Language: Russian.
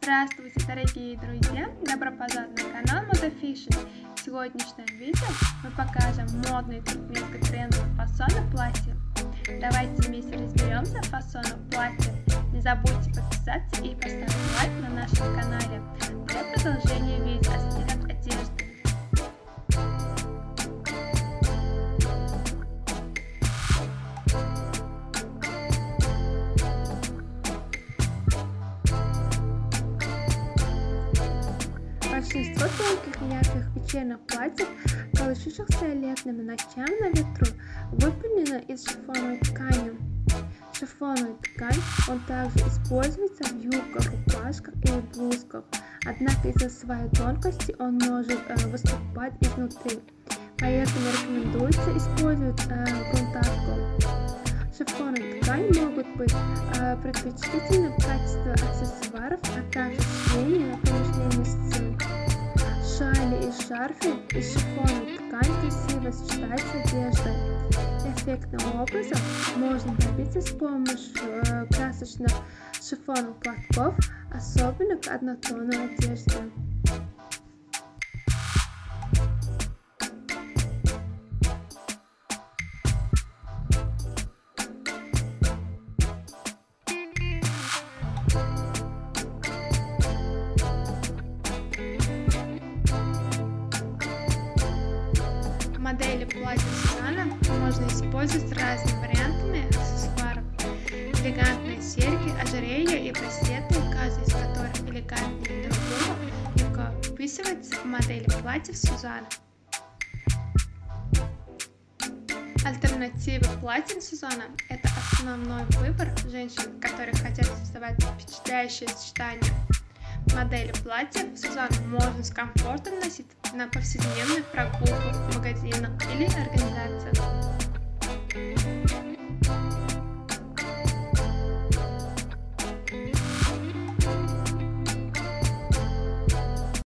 Здравствуйте, дорогие друзья! Добро пожаловать на канал Moda. В сегодняшнем видео мы покажем модные туркменско-трендовые фасоны платья. Давайте вместе разберемся в фасонах платья. Не забудьте подписаться и поставить лайк на нашем канале для продолжения видео о стилях одежды. Большинство тонких и ярких вечерних платьев, колышущихся летними ночами на ветру, выполнено из шифоновой ткани. Шифоновая ткань он также используется в юбках, рубашках или блузках, однако из-за своей тонкости он может выступать изнутри, поэтому рекомендуется использовать грунтовку. Шифоновые ткани могут быть предпочтительны в качестве аксессуаров, а также швейные на промышленной сцене. Шали и шарфы из шифоновой ткани красиво сочетаются с одеждой. Эффектным образом можно добиться с помощью красочных шифоновых платков, особенно к однотонной одежде. Модели платья Сюзанна можно использовать разными вариантами аксессуаров. Элегантные серьги, ожерелья и браслеты, каждый из которых элегантнее другого, легко вписывается в модели платьев Сюзанна. Альтернативы платьям Сюзанна – это основной выбор женщин, которые хотят создавать впечатляющее сочетание. Модели платьев Сюзанна можно с комфортом носить на повседневных прогулках в магазинах или организациях.